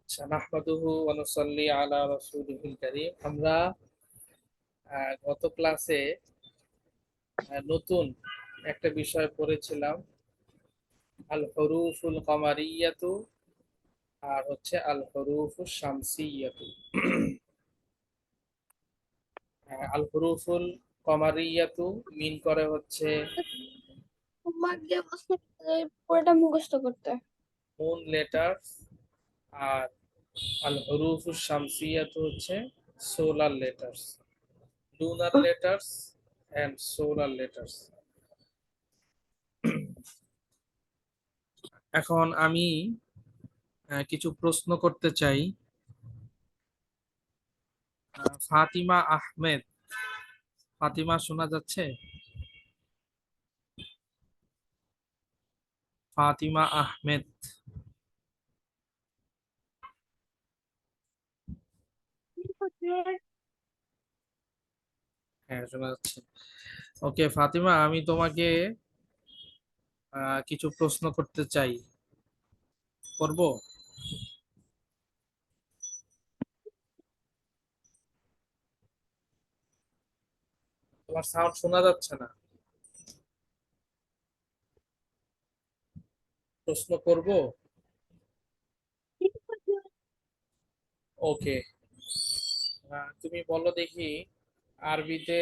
আচ্ছা, নাহমাদুহু ওয়া নুসাল্লি আলা রাসূলিহিল কারীম। আমরা গত ক্লাসে নতুন একটা বিষয় পড়েছিলাম, আল হুরুফুল কমারিয়াতু আর হচ্ছে আল হুরুফুস শামসিয়াতু। আল হুরুফুল কমারিয়াতু মিন করে হচ্ছে হোমওয়ার্ক দিয়ে বলছে পুরোটা মুখস্থ করতে। মুন লেটার্স, আর আল হুরুফুস শামসিয়াতু হচ্ছে solar letters, lunar letters and solar letters. এখন আমি কিছু প্রশ্ন করতে চাই। ফাতিমা আহমেদ, ফাতিমা শোনা যাচ্ছে? ফাতিমা আহমেদ, হ্যাঁ শোনা যাচ্ছে। ওকে ফাতিমা, আমি তোমাকে কিছু প্রশ্ন করতে চাই, করব? তোমার সাউন্ড শোনা যাচ্ছে না, প্রশ্ন করব। ওকে, তুমি বলো দেখি, আরবিতে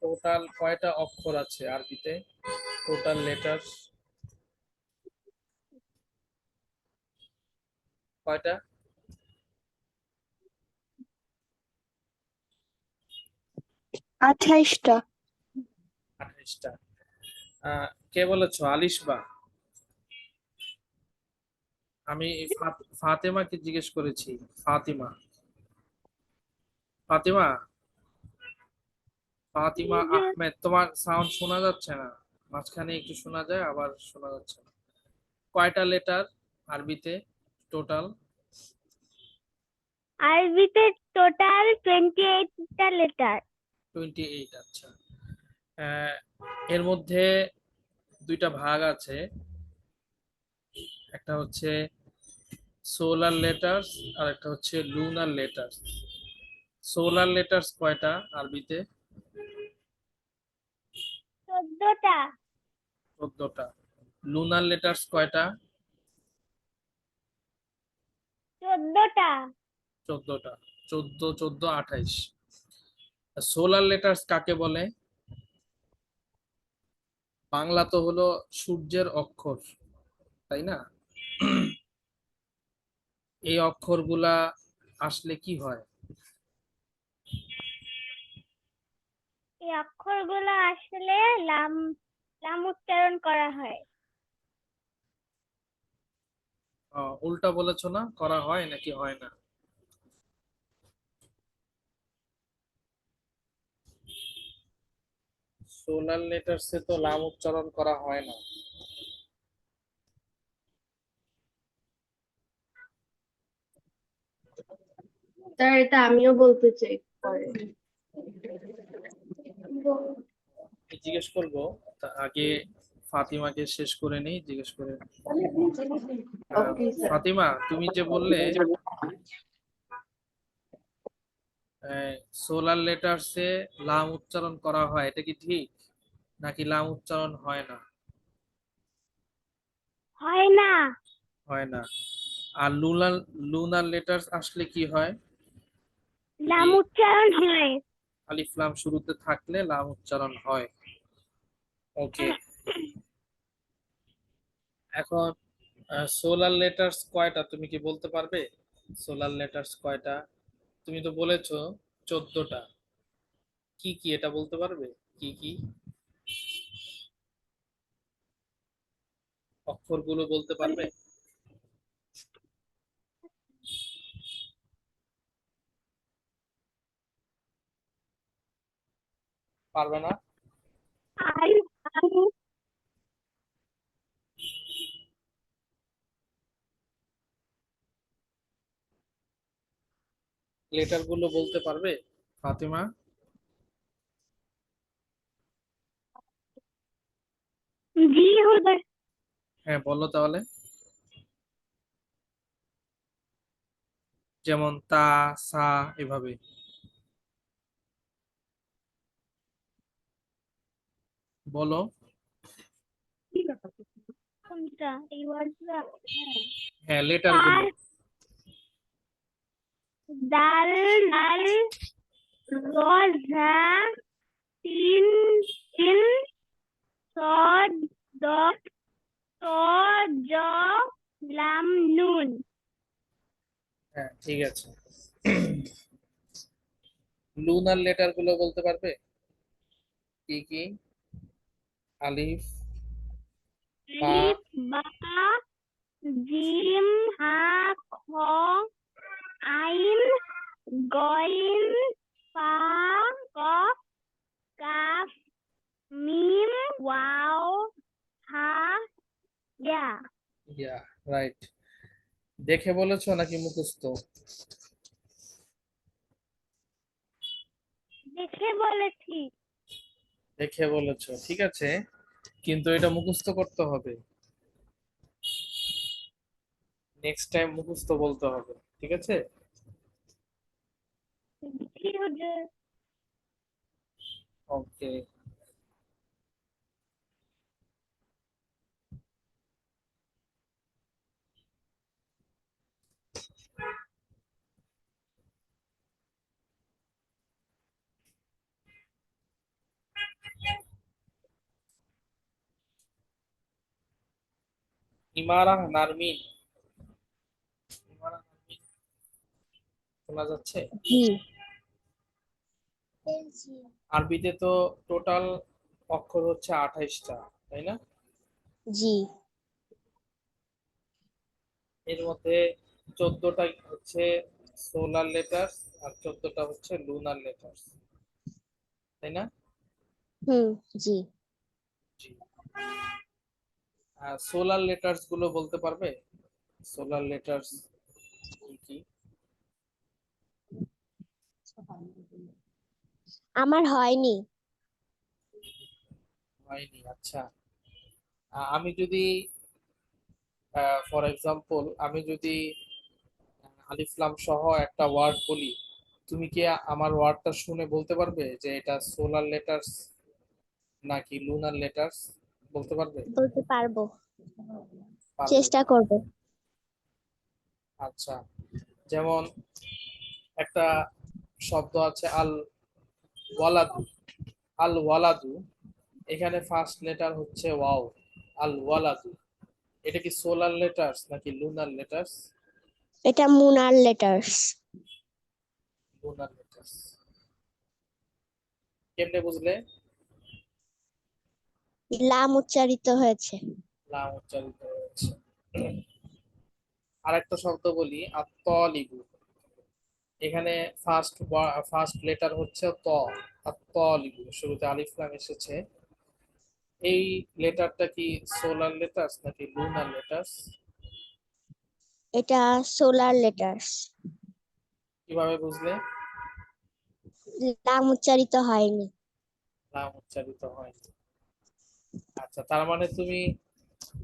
টোটাল কয়টা অক্ষর আছে? আরবিতে টোটাল লেটার্স কয়টা? 28টা। 28টা। কে বলেছো? আলিশ বা? আমি ফাতেমাকে জিজ্ঞেস করেছি। ফাতিমা, ফাতিমা, ফাতিমা আহমেদ, তোমার সাউন্ড শোনা যাচ্ছে না, মাঝখানে একটু শোনা যায় আবার শোনা যাচ্ছে না। কয়টা লেটার আরবিতে টোটাল? আরবিতে টোটাল 28টা লেটার। 28। আচ্ছা, আহ, এর মধ্যে দুইটা ভাগ আছে, একটা হচ্ছে সোলার লেটার্স আর একটা হচ্ছে লুনার লেটার্স। সোলার লেটার্স কয়টা আরবিতে? 14টা। 14টা। লুনার লেটার্স কয়টা? 14টা। 14টা। 14, 14, 28। সোলার লেটার্স কাকে বলে? বাংলা তো হলো সূর্যের অক্ষর, তাই না? এই অক্ষরগুলা আসলে কি হয়? এই অক্ষরগুলো আসলে লাম লাম উচ্চারণ করা হয়। উল্টা বলেছো না, করা হয় নাকি হয় না? সোলার লেটার্সে তো লাম উচ্চারণ করা হয় না। স্যার, এটা আমিও বলতে চাই পরে। আমি জিজ্ঞেস করবো, তা আগে ফাতিমাকে শেষ করে নেই, জিজ্ঞেস করে। Okay sir. ফাতিমা, তুমি যে বললে সোলার লেটার্সে লাম উচ্চারণ করা হয়, এটা কি ঠিক নাকি লাম উচ্চারণ হয় না? হয় না। হয় না। আর লুনার, লুনার লেটার্স আসলে কি হয়? যদি লাম উচ্চারণ হয়। আলিফ লাম শুরুতে থাকলে লাম উচ্চারণ হয়। ওকে, এখন সোলার লেটার্স কয়টা তুমি কি বলতে পারবে? সোলার লেটার্স কয়টা? তুমি তো বলেছো 14টা। কি কি এটা বলতে পারবে? কি কি অক্ষরগুলো বলতে পারবে? পারবে না? আলু আলু লেটার গুলো বলতে পারবে ফাতিমা? জি হুজুর। হ্যাঁ বলো তাহলে। যেমন তা, সা, এভাবে। বলো। কোনটা এই ওয়ার্ডটা? হ্যাঁ, লেটার গুলো। তার, দাল, নাল, রোজা, তিন, তিন, সদ, দক, ত, জ, লাম, নুন। হ্যাঁ, ঠিক আছে। লুনার লেটার গুলো বলতে পারবে? কি কি? আলিফ, বা। আলিফ, বা, জিম, হা, খ, আইন, গইন, ফা, কফ, কাফ, মিম, ওয়াও, হা, ইয়া। ইয়া, রাইট। দেখে বলেছো নাকি মুখস্থ? দেখে বলেছি। দেখে বলেছো, ঠিক আছে, কিন্তু এটা মুখস্থ করতে হবে। নেক্সট টাইম মুখস্থ বলতে হবে, ঠিক আছে? কি হচ্ছে? ওকে। ইমারা নারমিন, ইমারা নারমিন, শোনা যাচ্ছে? জি আরবিতে তো টোটাল অক্ষর হচ্ছে 28টা, তাই না? জি এর মধ্যে 14টা হচ্ছে সোলার লেটার্স আর 14টা হচ্ছে লুনার লেটার্স, তাই না? হুম জি জি। সোলার লেটার্স গুলো বলতে পারবে? সোলার লেটার্স কি কি? আমার হয়নি। হয়নি, আচ্ছা। আমি যদি ফর এক্সাম্পল আমি যদি আলিফ লাম সহ একটা ওয়ার্ড বলি, তুমি কি আমার ওয়ার্ডটা শুনে বলতে পারবে যে এটা সোলার লেটার্স নাকি লুনার লেটার্স? বলতে পারবে? বলতে পারবো, পারবে। চেষ্টা করব। আচ্ছা, যেমন একটা শব্দ আছে আল ওয়ালাদু, আল ওয়ালাদু, এখানে ফার্স্ট লেটার হচ্ছে ওয়াও। আল ওয়ালাদু, এটা কি সোলার লেটার্স নাকি লুনার লেটার্স? এটা মুনার লেটার্স। Lunar letters. কেমনে বুঝলে? লাম উচ্চারিত হয়েছে। লাম উচ্চারিত হয়েছে। আরেকটা শব্দ বলি, আত-তালিবু, এখানে ফার্স্ট ফার্স্ট লেটার হচ্ছে ত। আত-তালিবু, শুরুতে আলিফ লাম এসেছে। এই লেটারটা কি সোলার লেটার্স নাকি লুনার লেটার্স? এটা সোলার লেটার্স। কিভাবে বুঝলে? লাম উচ্চারিত হয়নি। নাম উচ্চারিত হয়নি। আচ্ছা, তার মানে তুমি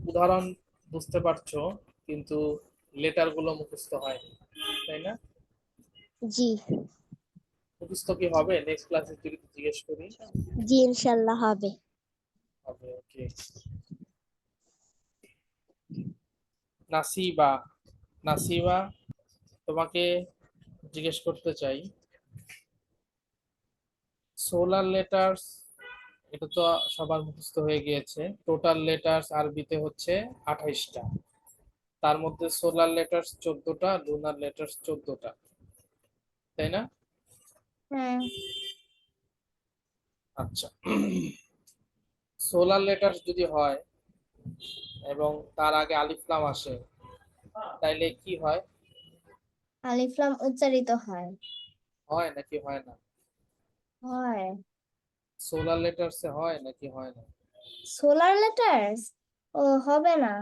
উদাহরণ বুঝতে পারছো, কিন্তু লেটার গুলো মুখস্থ হয়নি, তাই না? জি মুখস্থ কি হবে নেক্সট ক্লাসে যদি জিজ্ঞেস করি? জি ইনশাল্লাহ হবে। হবে, ওকে। নাসিবা, নাসিবা, তোমাকে জিজ্ঞেস করতে চাই, সোলার লেটার্স এটা তো সবার মুখস্থ হয়ে গিয়েছে। টোটাল লেটার্স আরবিতে হচ্ছে 28টা, তার মধ্যে সোলার লেটার্স 14টা, লুনার লেটার্স 14টা, তাই না? হ্যাঁ আচ্ছা, সোলার লেটার্স যদি হয় এবং তার আগে আলিফ লাম আসে, তাইলে কি হয়? আলিফ লাম উচ্চারিত হয়। হয় নাকি হয় না? হয়। সোলার লেটার্সে হয় নাকি হয় না? সোলার লেটার্স ও হবে না।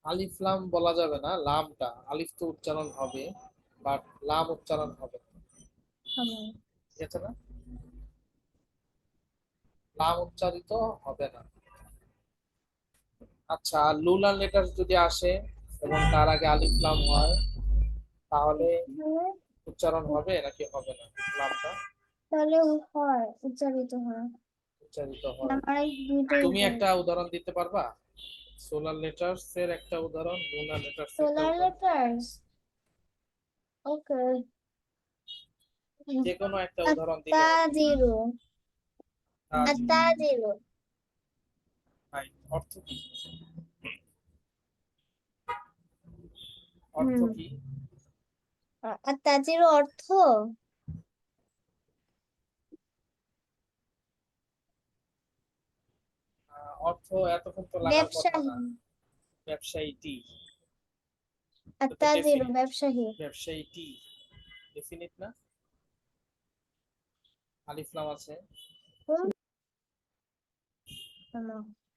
আলিফ লাম বলা যাবে না, লামটা, আলিফ তো উচ্চারণ হবে, বাট লাম উচ্চারণ হবে না, হবে। ঠিক আছে না? লাম উচ্চারিত হবে না। আচ্ছা, লুনার লেটার যদি আসে এবং তার আগে আলিফ লাম হয়, তাহলে তাহলে উচ্চারণ হবে নাকি হবে না? লামটা তাহলে হয়, উচ্চারিত হয়। উচ্চারিত হয়। আমার দুইটাই তুমি হয়। একটা উদাহরণ দিতে পারবা? সোলার লেটার্স এর একটা উদাহরণ, লুনার লেটার্স এর একটা সোলার উদাহরণ, লেটার্স, ওকে। যে কোনো একটা উদাহরণ দিলে হবে। আত্তাজিরু, তাজিম, আত্তাজিরু, রাইট। অর্থ কি? অর্থ হুম, কি? আত্তাজিরু অর্থ অর্থ এতক্ষণ তো লাগার কথা ব্যবসায়ী। না। ব্যবসায়ীটি, এটা তো আত্তাজিরু ডেফিনিট। ব্যবসায়ী। ব্যবসায়ীটি ডেফিনিট না, আলিফ লাম আছে।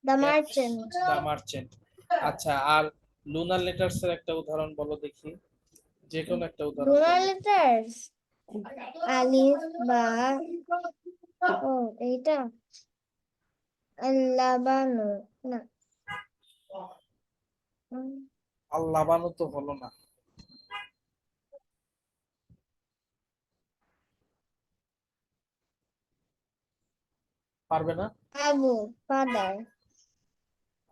The merchant. The merchant. আচ্ছা, আর লুনার লেটার্স এর একটা উদাহরণ বলো দেখি, যে কোনো একটা উদাহরণ লুনার বলো। লেটার্স, আলিফ বা, ও এইটা লাবানু, না, উম, আল্লাহ বানু তো হলো না। পারবে না? আবু, ফাদার,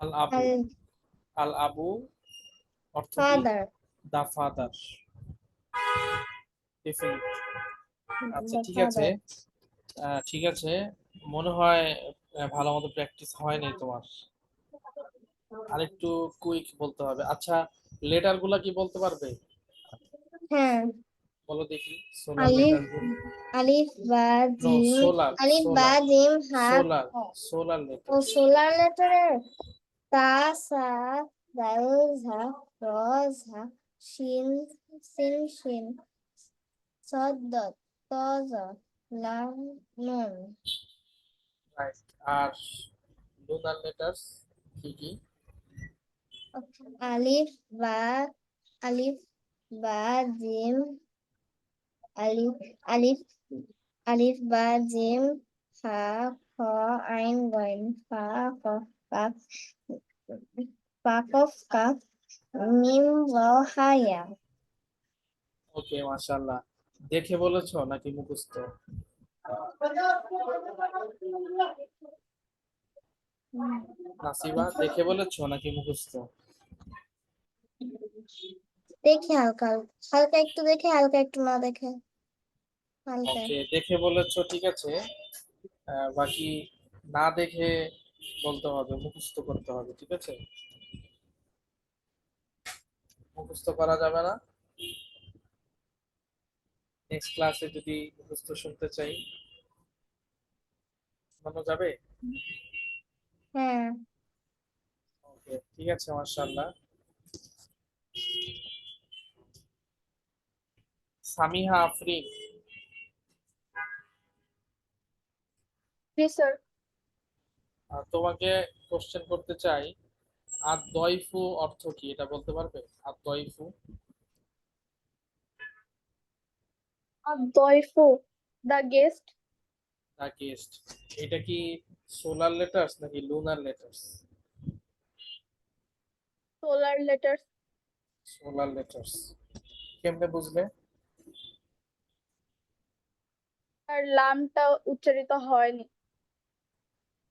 আল আবু। আল আল আবু অর্থ কি? Father, the father, definite. আচ্ছা দ্য ঠিক আছে, ফাদার। ঠিক আছে। মনে হয় ভালো মতো প্র্যাকটিস হয়নি তোমার, আরেকটু কুইক বলতে হবে। আচ্ছা, লেটার গুলা কি বলতে পারবে? হ্যাঁ, বলো দেখি সোলার আলিফ, লেটার গুলো। আলিফ বা নো, জিম, সোলার, আলিফ বা সোলার, জিম হা, সোলার, খ। সোলার ও লেটার। সোলার লেটারের তা, সা, দাল, ঝা, র, ঝা, শিন, সিন, শিন, সদ, দত, ত, জ, লাম, নুন। রাইট। আর লুনার লেটার্স কি কি? আলিফ বা, আলিফ বা জিম, আলিফ, আলিফ, আলিফ বা জিম হা, খ, আইন গইন, ফা, কফ, কাফ, ফা, কফ, কাফ, মিম, ওয়াও, হা, ইয়া। ওকে, মাশাআল্লাহ। দেখে বলেছো নাকি মুখস্থ? নাসিবা, দেখে বলেছো নাকি মুখস্থ? দেখে হালকা, হালকা একটু দেখে, হালকা একটু না দেখে, হালকা। ওকে, দেখে বলেছো ঠিক আছে। বাকি না দেখে বলতে হবে, মুখস্থ করতে হবে, ঠিক আছে? মুখস্থ করা যাবে না। নেক্সট ক্লাসে যদি মুখস্থ শুনতে চাই, শোনানো যাবে? হ্যাঁ, ওকে, ঠিক আছে, মাশাআল্লাহ। সামিহা আফরিন, জি স্যার। তোমাকে কোশ্চেন করতে চাই, আর দয়ফু অর্থ কি এটা বলতে পারবে? আর দয়ফু, দয়ফু, দ্য গেস্ট। দা গেস্ট, এটা কি সোলার লেটার্স নাকি lunar letters? Solar letters. Solar letters. কেমনে বুঝলে? আর লামটা উচ্চারিত হয়নি।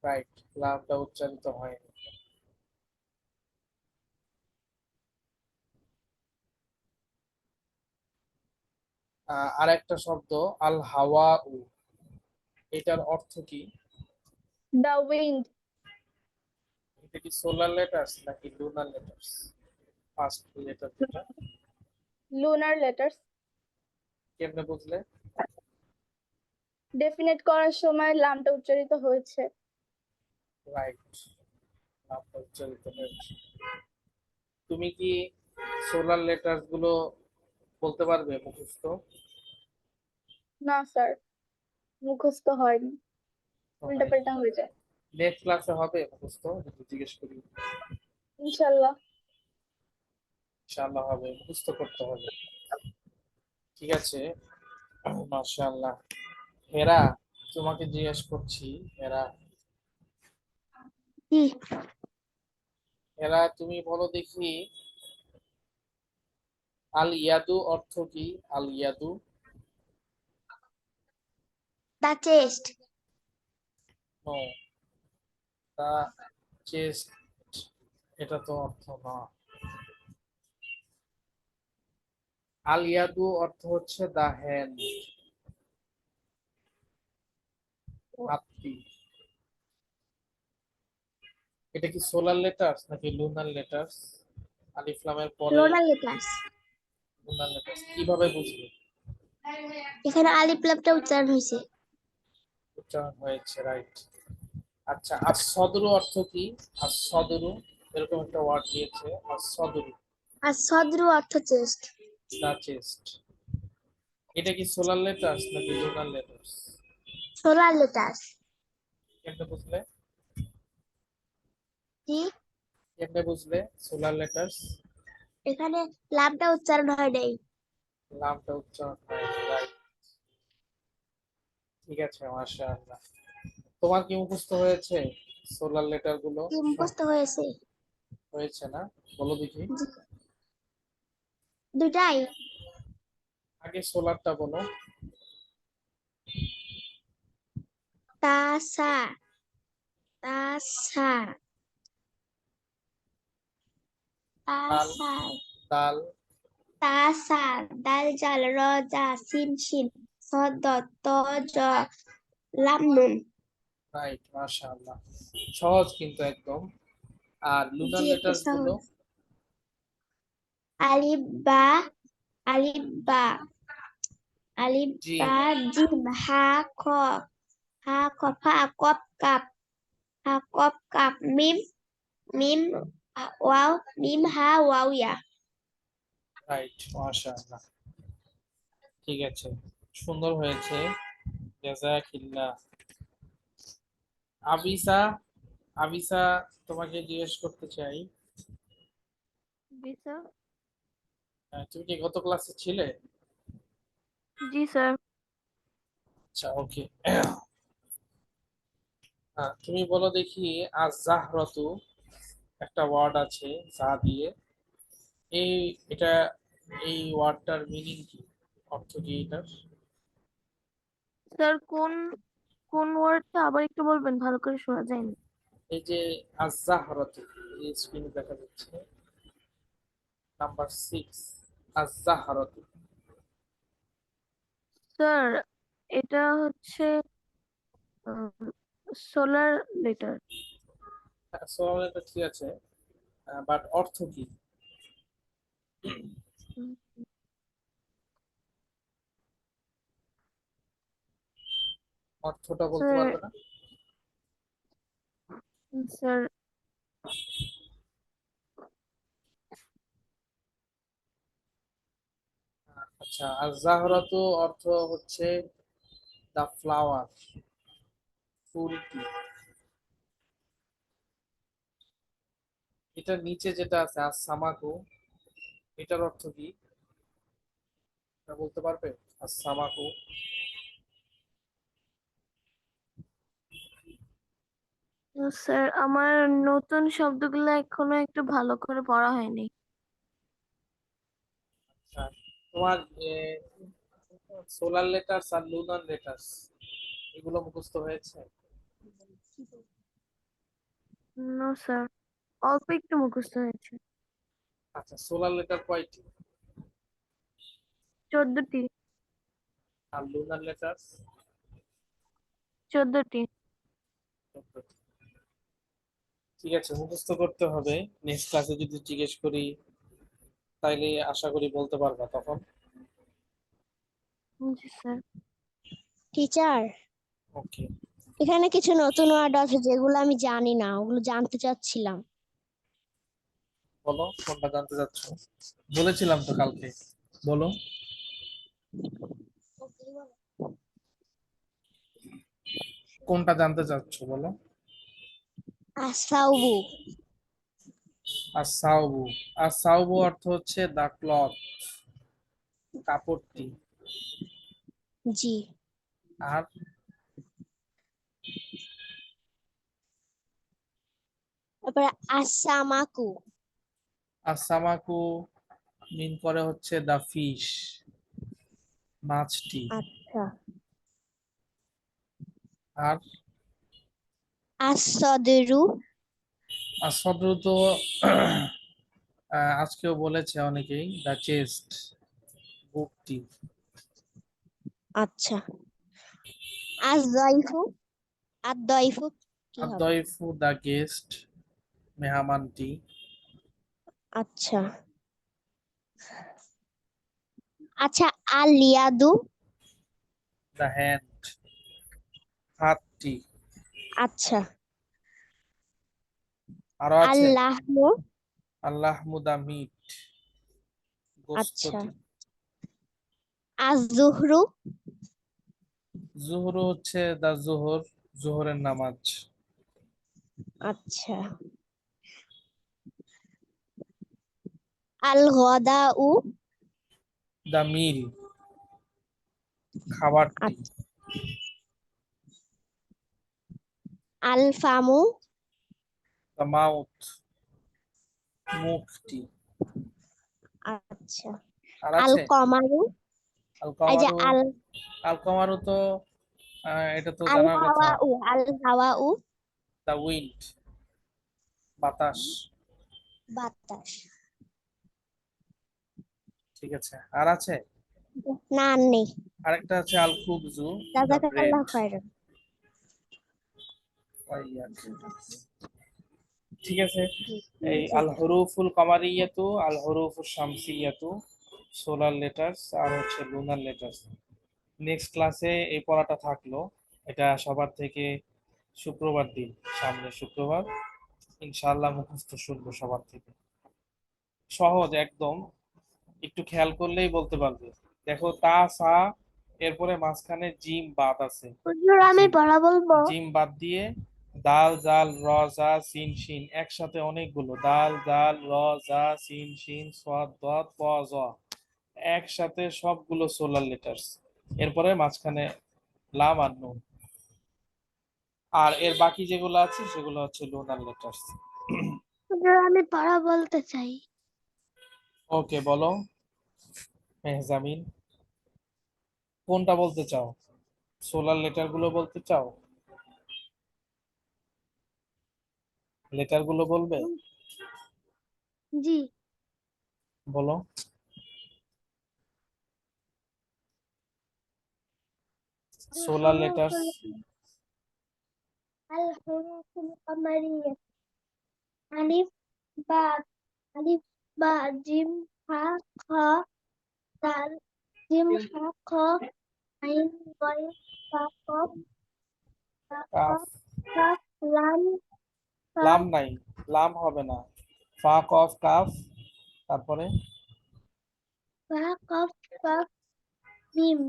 রাইট, লামটা উচ্চারিত হয়নি। আর একটা শব্দ আল হাওয়া উ, এটার অর্থ কি? The wind. এটা কি সোলার লেটার্স নাকি লুনার লেটার্স? ফার্স্ট লেটার যেটা, লুনার লেটার্স। কেমনে বুঝলে? ডেফিনেট করার সময় লামটা উচ্চারিত হয়েছে। রাইট, লামটা উচ্চারিত হয়েছে। তুমি কি সোলার লেটার্স গুলো বলতে পারবে মুখস্থ? না স্যার, মুখস্থ হয়নি, উল্টাপাল্টা হয়ে যায়। নেক্সট ক্লাসে হবে মুখস্থ যদি জিজ্ঞেস করি? ইনশাল্লাহ। ইনশাআল্লাহ হবে, মুখস্থ করতে হবে। ঠিক আছে, মাশাআল্লাহ। হেরা, তোমাকে জিজ্ঞেস করছি, হেরা, কি? হেরা তুমি বলো দেখি, আল ইয়াদু অর্থ কি? আল ইয়াদু The chest. No, the chest, এটা তো অর্থ না। আল ইয়াদু অর্থ হচ্ছে দা হ্যান্ড, হাতটি। এটা কি সোলার লেটার্স নাকি লুনার লেটার্স? আলিফ লামের পরে Lunar letters. লুনার লেটার্স কিভাবে বুঝবে? এখানে আলিফ লামটা উচ্চারণ হয়েছে। উচ্চারণ হয়েছে, রাইট। আচ্ছা, আর সদরু অর্থ কি? আর সদরু, এরকম একটা ওয়ার্ড দিয়েছে, আর সদরু আর সদরু অর্থ চেস্ট। দা চেস্ট। এটা কি সোলার লেটার্স নাকি লুনার লেটার্স? Solar letters. কেমনে বুঝলে? কি? কেমনে বুঝলে সোলার লেটার্স? এখানে লামটা উচ্চারণ হয় নাই। নামটা উচ্চারণ হয়েছে, রাইট। ঠিক আছে, মাশাআল্লাহ। তোমার কি মুখস্থ হয়েছে সোলার লেটার গুলো? কি মুখস্থ হয়েছে? হয়েছে না? বলো দেখি। দুটাই। আগে সোলারটা বলো। তাসা, তাসা, তাল, তাসা, তাল, তাসা, দাল জাল র জা সিন শিন সদ দত ত জ লাম নুন। রাইট, মাশাআল্লাহ। সহজ কিন্তু একদম। আর লুনার জি একটু লেটার্স গুলো? সহজ। আলিফ বা, আলিফ বা, আলিফ জিম, বা জিম হা খ, হা খ ফা কফ কাপ, হা কফ কাপ মিম, মিম ওয়াও, মিম হা ওয়াও ইয়া। রাইট, মাশাআল্লাহ। ঠিক আছে, সুন্দর হয়েছে, জাযাকিল্লাহ। আবিসা, আবিসা, তোমাকে জিজ্ঞেস করতে চাই, জি স্যার। তুমি কি গত ক্লাসে ছিলে? জি স্যার। আচ্ছা, ওকে। তুমি বলো দেখি, আজ জাহরতু একটা ওয়ার্ড আছে যা দিয়ে, এই এটা, এই ওয়ার্ডটার মিনিং কি, অর্থ কি এটার? স্যার কোন কোন ওয়ার্ডটা আবার একটু বলবেন, ভালো করে শোনা যায়নি। এই যে আজ জাহরতু, এই স্ক্রিনে দেখা যাচ্ছে নাম্বার 6, আজ জাহরতু। স্যার এটা হচ্ছে সোলার লেটার। সোলার এটা ঠিক আছে, বাট অর্থ কি? অর্থটা বলতে স্যার, পারবে না? স্যার আচ্ছা, আজ জাহরতু অর্থ হচ্ছে দা ফ্লাওয়ার, ফুলটি। এটার নিচে যেটা আছে আজ সামাকু, এটার অর্থ কি এটা বলতে পারবে? আজ সামাকু। স্যার আমার নতুন শব্দগুলো এখনো একটু ভালো করে পড়া হয়নি। আচ্ছা, তোমার সোলার লেটার্স আর লুনার লেটার্স এগুলো মুখস্থ হয়েছে? নো স্যার, অল্প একটু মুখস্থ হয়েছে। আচ্ছা, সোলার লেটার কয়টি 14টি। আর লুনার লেটার্স? 14টি। ঠিক আছে, মুখস্থ করতে হবে। নেক্সট ক্লাসে যদি জিজ্ঞেস করি তাইলে আশা করি বলতে পারবা তখন। জি স্যার। টিচার, ওকে, এখানে কিছু নতুন ওয়ার্ড আছে যেগুলো আমি জানি না, ওগুলো জানতে চাচ্ছিলাম। বলো কোনটা জানতে চাচ্ছ? বলেছিলাম তো কালকে, বলো। কোনটা জানতে চাচ্ছ বলো। আসাউবু। আসাউবু, আসাউবু অর্থ হচ্ছে দা ক্লথ, কাপড়টি। জি। আর তারপরে আসামাকু। আসামাকু মিন করে হচ্ছে দা ফিশ, মাছটি। আচ্ছা। আর আসসাদরু। আসফাদরু তো আজকেও বলেছে অনেকেই, দা চেস্ট, বুকটি। আচ্ছা। আজ-যায়ফু। আদ-যায়ফু কি হবে? আদ-দাইফু দা গেস্ট, মেহমানটি। আচ্ছা। আচ্ছা, আল-ইয়াদু। দা হ্যান্ড, হাতটি। আচ্ছা। আরো আছে আল-লাহমু। আল্লাহ দা মিট, আচ্ছা। গোস্তটি। আজ-জুহরু। জুহরু হচ্ছে দা জোহর, জোহরের নামাজ। আচ্ছা। আল-গাদাউ। দা মিল, খাবারটি। আচ্ছা। আল-ফামু। দা মাউথ, মুখটি। আচ্ছা। আর আছে আল-কমারু। আল এই যে কামারু। আল আল কামারু তো এটা তো জানার কথা। আল-হাওয়াউ। আল-হাওয়াউ। দা উইন্ড, বাতাস। বাতাস। ঠিক আছে, আর আছে না, আর নেই। আরেকটা আছে আল খুবজু, দা ব্রেড। জাযাকাল্লাহু খাইরান। ঠিক আছে, জি, এই জি। আল হরুফুল কামারিয়াতু, আল হরুফুল শামসিয়াতু, সোলার লেটার্স আর হচ্ছে লুনার লেটার্স। নেক্সট ক্লাসে এই পড়াটা থাকলো। এটা সবার থেকে শুক্রবার দিন, সামনে শুক্রবার ইনশাআল্লাহ মুখস্থ শুনবো সবার থেকে। সহজ একদম, একটু খেয়াল করলেই বলতে পারবে। দেখো তা সা, এরপরে মাঝখানে জিম বাদ আছে। হুজুর আমি জিম, পড়া বলবো। জিম বাদ দিয়ে দাল জাল র জা সিন শিন, একসাথে অনেকগুলো দাল জাল র জা সিন শিন সাদ দাদ ত জ, একসাথে সবগুলো সোলার লেটার্স। এরপরে মাঝখানে লাম আর নুন। আর এর বাকি যেগুলো আছে সেগুলো হচ্ছে লুনার লেটার্স। হুজুর আমি পড়া বলতে চাই। ওকে বলো মেহজামিন, কোনটা বলতে চাও? সোলার লেটার গুলো বলতে চাও? লেটার গুলো বলবে? জি। বলো। Solar letters. الحروف القمرية. ألف باء. ألف باء جيم حاء خاء دال جيم حاء قاف عين غين فاء قاف باء কাফ, قاف كاف لام লাম فاء নাই, লাম হবে না। ফা কফ কাফ, তারপরে فاء قاف كاف ميم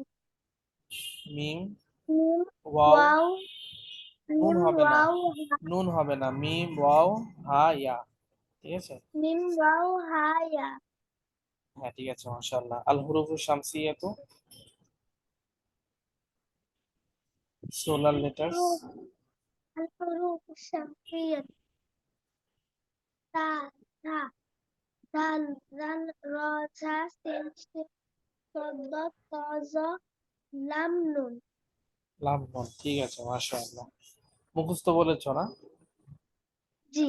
মিম, ميم ওয়াও। واو নুন ميم হবে না, واو নুন হবে না, মিম ওয়াও হা ইয়া। ঠিক আছে, ميم واو ها يا. হ্যাঁ ঠিক আছে মাশাআল্লাহ। আল হুরুফু শামসিয়াতু, সোলার লেটার্স। الحروف الشمسية تا تا دال ذال را ঝা সিন শিন صاد ضاد طا ظا লাম নুন. লাম নুন, ঠিক আছে মাশাআল্লাহ। মুখস্থ বলেছো না? জি।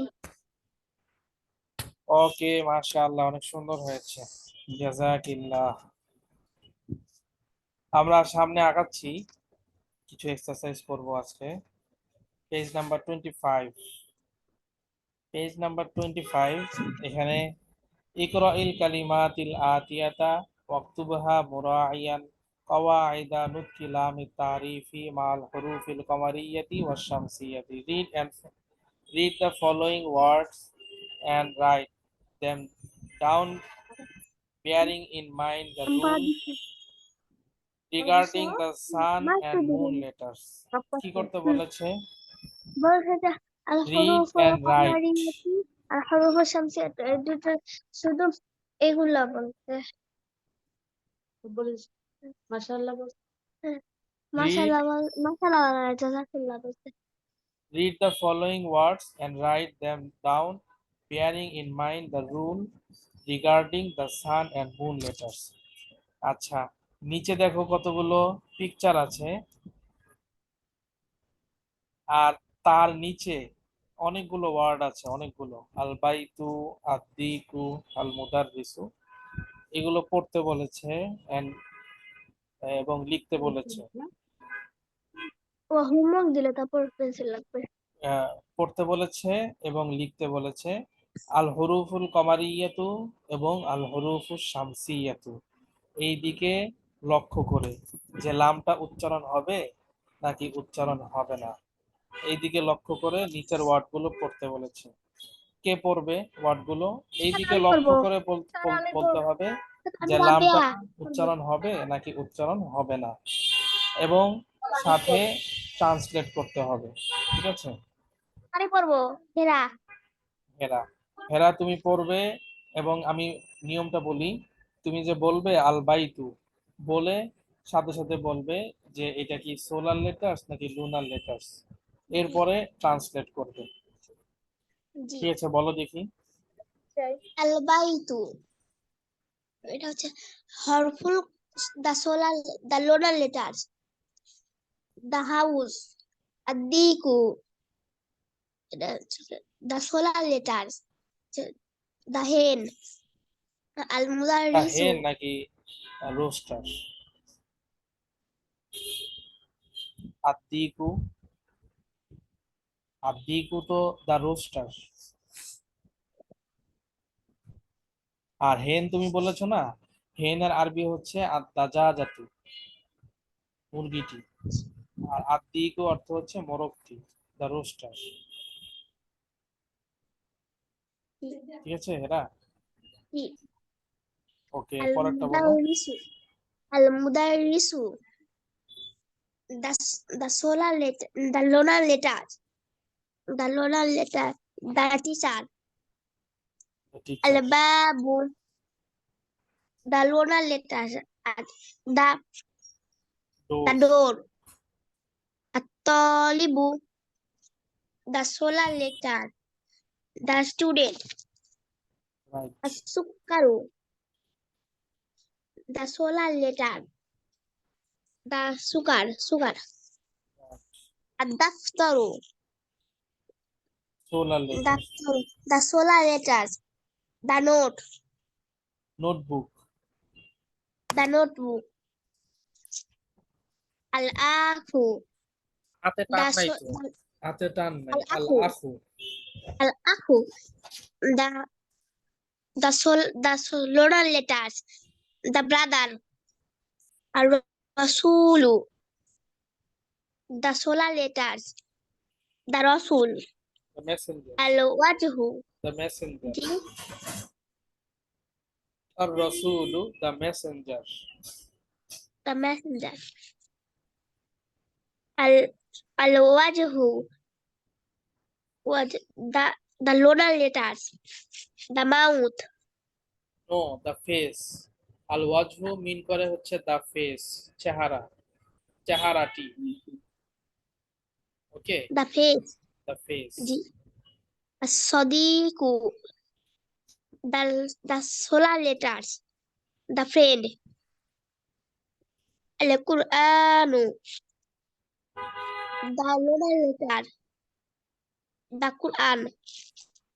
ওকে মাশাআল্লাহ, অনেক সুন্দর হয়েছে, জাযাকিল্লাহ। আমরা সামনে আগাচ্ছি, কিছু এক্সারসাইজ করব আজকে। Page number 25, page number 25। এখানে ইকরাইল কালিমাতিল আতিয়াতা ওয়াকতুবহা মুরাইয়ান কাওয়াইদা নুতকি লামিত তারিফি মাল হুরুফিল কামারিয়াতি wash শামসিয়াতি। Read the following words and write them down, bearing in mind the rule regarding the sun and moon letters. কি করতে বলেছে? বলছে যে আল Read হুরুফুল and write. কামারিয়াতি আর হুরুফুল শামসিয়াতি এই দুটো শুধু এগুলা বলতে বলিস। মাশাআল্লাহ বলতে Read, মাশাআল্লাহ জাযাকাল্লাহ বলতে। read the following words and write them down, bearing in mind the rule regarding the sun and moon letters. আচ্ছা, নিচে দেখো কতগুলো পিকচার আছে, আর তার নিচে অনেকগুলো ওয়ার্ড আছে, অনেকগুলো আল বাইতু, আদ্দিকু, আল মুদাররিসু, এগুলো পড়তে বলেছে এবং লিখতে বলেছে। ও হোমওয়ার্ক দিলে তারপর পেন্সিল লাগবে। পড়তে বলেছে এবং লিখতে বলেছে আল হরুফুল কমারিয়াতু এবং আল হরুফুল শামসিয়াতু। এই দিকে লক্ষ্য করে যে লামটা উচ্চারণ হবে নাকি উচ্চারণ হবে না, এই দিকে লক্ষ্য করে নিচের ওয়ার্ডগুলো পড়তে বলেছে। কে পড়বে ওয়ার্ডগুলো? এই দিকে আমি লক্ষ্য করবো। করে বলতে হবে আমি যে লামটা রাবেয়া উচ্চারণ হবে নাকি উচ্চারণ হবে না, এবং সাথে ট্রান্সলেট করতে হবে। ঠিক আছে? আমি পড়বো হেরা হেরা, হেরা তুমি পড়বে, এবং আমি নিয়মটা বলি। তুমি যে বলবে আল বাইতু বলে সাথে সাথে বলবে যে এটা কি সোলার লেটার্স নাকি লুনার লেটার্স, এরপরে ট্রান্সলেট করবে। জি ঠিক আছে, বলো দেখি। আল বাইতু এটা হচ্ছে হরফুল the solar the lunar letters the house আদিকু এটা হচ্ছে দা সোলার লেটার্স দা হেন আল তা মুদারিসু হেন নাকি রোস্টার? আদ্দিকু, আদ্দিকু তো দা রোস্টার। আর হেন তুমি বলেছো না, হেন এর আরবি হচ্ছে আদাজাজাতু, মুরগিটি। আর আদ্দিকু অর্থ হচ্ছে মোরগটি, দা রোস্টার। ঠিক আছে এরা? ওকে, আল পরেরটা বলো। মুদারিসু আল মুদারিসু the the solar letter the lunar letters the lunar letter the teacher teacher, al babu the lunar letters the the door, door at talibu the solar letter the student right, as-sukaru the solar letter the sugar ad-daftaru solar letter, the solar letters the note notebook, the notebook al-akhu হাতে টান the নাই so- তো, হাতে টান নাই। আল al-akhu আখু, al-akhu the lunar letters the brother al-rasulu the solar letters the rasul the messenger, al-wajhu the messenger, the আর রসুলু the messenger. messenger al-wajhu was the lunar letters the mouth no, the face. আল ওয়াজহু মিন করে হচ্ছে the face, চেহারা, চেহারাটি। Okay, the face the face. the as-sadiqu the solar letters the friend al-Qur'anu the lunar letter the Quran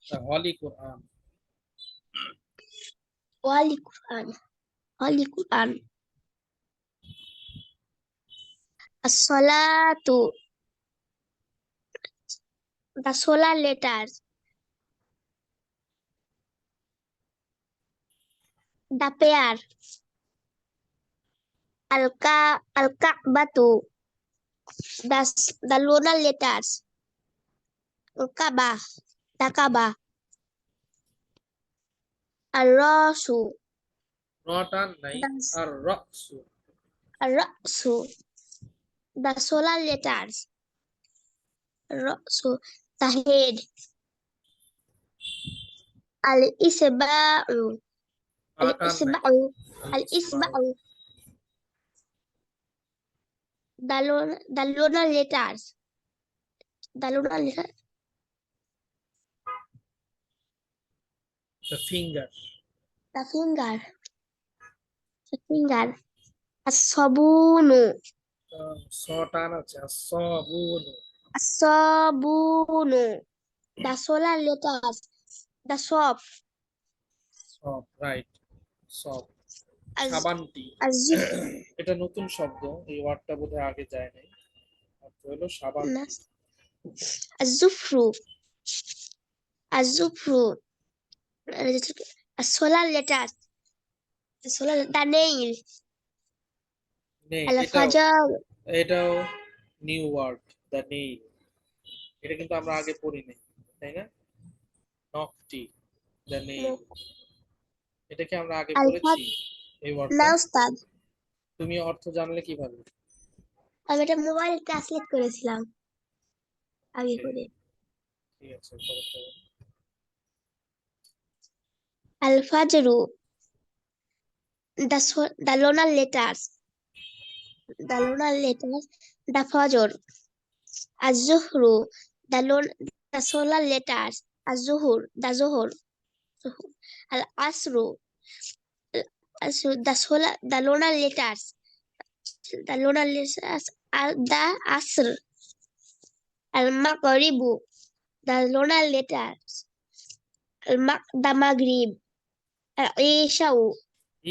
the holy Quran. Holy Quran Holy Quran as-salatu the solar letters the prayer al-Ka'batu the lunar letters al-Kaaba the Kaaba al-Rasu র টান নাই, the R Rasu, al-Rasu the solar letters Rasu the head al-Isba'u রা টান নাই, al-Isba'u আল ইসবাউ, al-Isba'u the lunar letters the lunar letters the finger, the finger, the finger. الصابون, স টান আছে সবুন। الصابون. The solar letters, the soap, সব রাইট, সব। az, সাবানটি, azif, এটা নতুন শব্দ, এই ওয়ার্ডটা বোধহয় আগে যায় নাই। অর্থ হলো সাবানটি। الزفر, الزفر. الsolar letters, the solar, the nail, নেই, এটাও الفجر, এটাও নিউ ওয়ার্ড, দ্য নেই। এটা কিন্তু আমরা আগে পড়ি নাই, তাই না? নকটি, দ্য নেই, এটা কি আমরা আগে পড়েছি এই ওয়ার্ডটা? না উস্তাদ, তুমি অর্থ জানলে কিভাবে? আমি এটা মোবাইল ট্রান্সলেট করেছিলাম আগে Okay, করে। ঠিক আছে, পড়তে হবে। الفجر, the lunar letters, the lunar letters, the fajr. الزهر, the solar letters, الزهر, the zuhur. العصر, the lunar letters, the lunar letters, the asr. المغرب, the lunar letters, the maghrib. العشاء,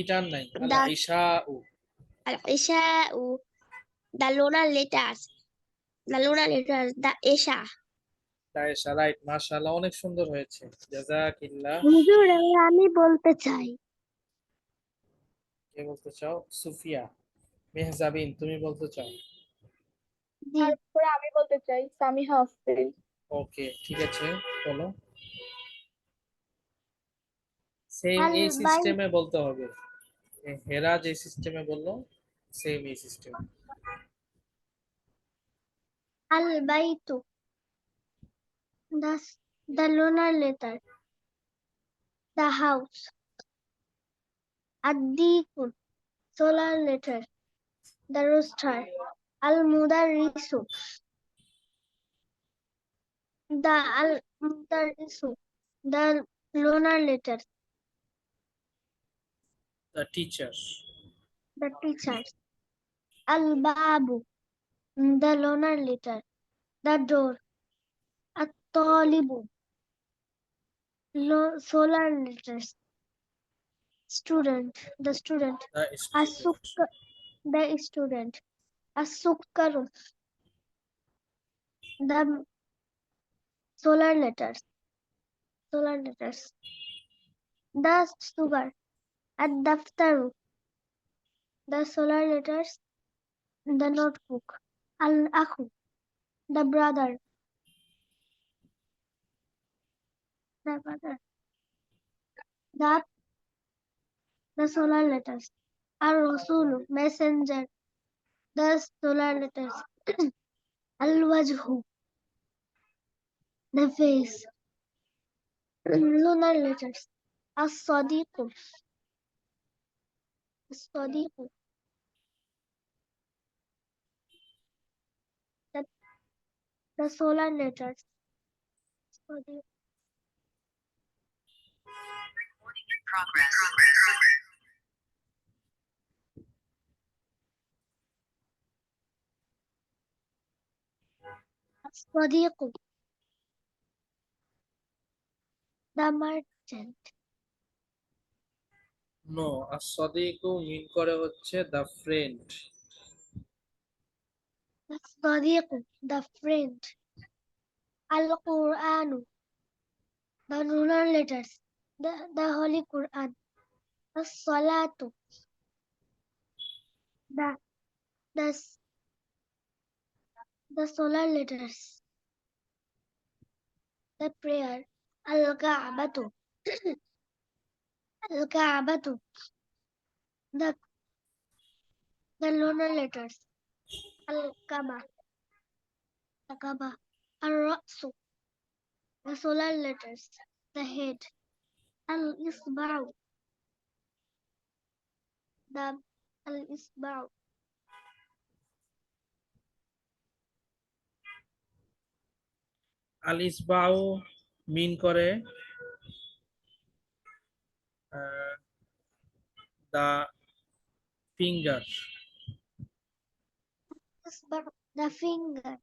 ইটান নাই, আল the ইশাউ। العشاء, the lunar letters, the isha. তায়েশা, right, মাশাআল্লাহ, অনেক সুন্দর হয়েছে, জাযাকিল্লাহ। হুজুর আমি বলতে চাই। কে বলতে চাও? সুফিয়া। মেহজাবিন, তুমি বলতে চাও? তারপরে আমি বলতে চাই সামিহা আফরিন। ওকে, ঠিক আছে, বলো। সেম আল এই বাই সিস্টেমে বলতে হবে। হেরা যে সিস্টেমে বললো, সেম এই সিস্টেম। আল বাইতু, the the lunar letter, the house. Ad-diku, solar letter, the rooster. Al-mudarrisu, the al-mudarrisu, the lunar letter, the teacher. the teacher. Al-babu, the lunar letter, the door. At-talibu, solar letters, student, the student. The student. As-sukkar, the student. As-sukkaru, the solar letters, solar letters. The sugar. Ad-daftaru, the solar letters, the notebook. Al-akhu, the brother, the brother. The solar letters. Ar-rasulu, messenger, the solar letters. Al-wajhu, the face. Lunar letters. As-sadiqu, as-sadiqu, the solar letters. Sadiq. As-sadiqu, the merchant. No, as-সাদিকু মিন করে হচ্ছে the friend. As-sadiqu, the friend. Al-Qur'anu, the lunar letters. The Holy Quran. As-salatu, the the the solar letters. The prayer. Al-Ka'batu, Al-Ka'batu, the lunar letters. Al-Kaaba, the Kaaba. Al-Ra'su, the solar letters. The head. Al-Isba'u, the Al-Isba'u. আল-ইসবাউ মিন করে the finger, أصبر the finger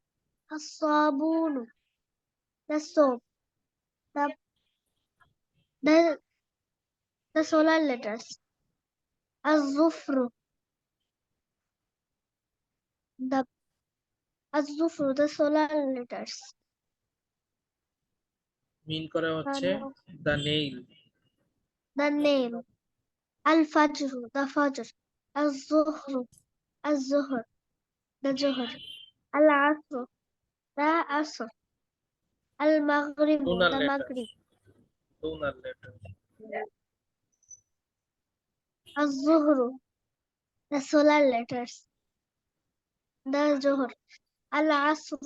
الصابون the soap the the the solar letters الظفر the الظفر the solar letters মিন করে হচ্ছে the nail, the name الفجر the fajr الظهر الظهر the ظهر العصر the عصر المغرب lunar the letter, maghrib lunar letter, الظهر the solar letters the ظهر العصر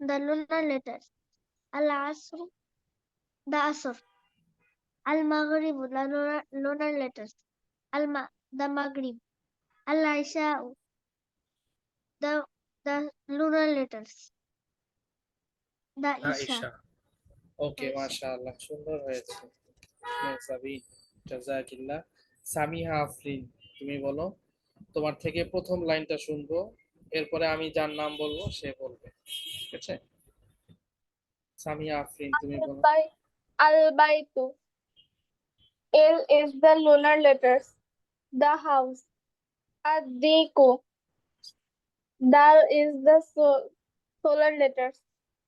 the lunar letters العصر the عصر المغرب the lunar letters the maghrib العشاء the lunar letters the isha Ayesha. Okay, Ayesha. মাশাআল্লাহ, সুন্দর হয়েছে। সাবিন, জাযাকিল্লাহ। সামিহা আফরিন, তুমি বলো। তোমার থেকে প্রথম লাইনটা শুনবো, এরপরে আমি যার নাম বলবো সে বলবে, ঠিক আছে? সামিহা আফরিন, তুমি বলো। Al-Baitu. L is the lunar letters. The house. Ad-Diku. Dal is the solar letters.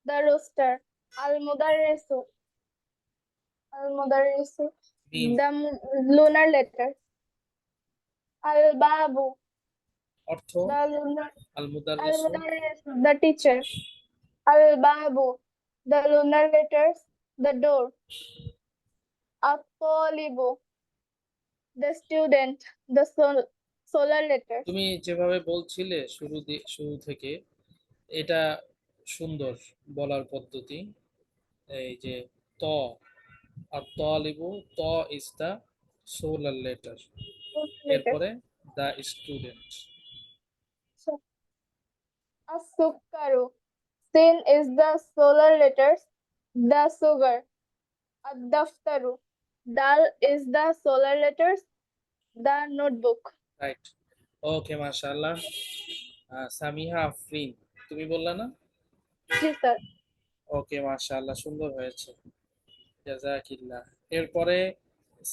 The rooster. Al-Mudarrisu. Al-Mudarrisu. Meme, The lunar letters. Al-Babu. অর্থ The lunar. Al মুদাররিসু, Al-Mudarrisu. The teacher. Al-Babu. The lunar letters. The door. At-Talibu. The student. The solar letters. তুমি যেভাবে বলছিলে শুরু থেকে, এটা সুন্দর বলার পদ্ধতি। এই যে ত, আর তালিবু, ত ইজ দা সোলার লেটার, এরপরে দা student. As-Sukkaru. Sin is the solar letters. The sugar. Ad-Daftaru. Dal is the solar letters. The notebook. Right, okay, মাশাআল্লাহ। সামিহা আফরিন, তুমি বললা না? জি স্যার। ওকে, মাশাআল্লাহ, সুন্দর হয়েছে, জাযাকিল্লাহ। এরপরে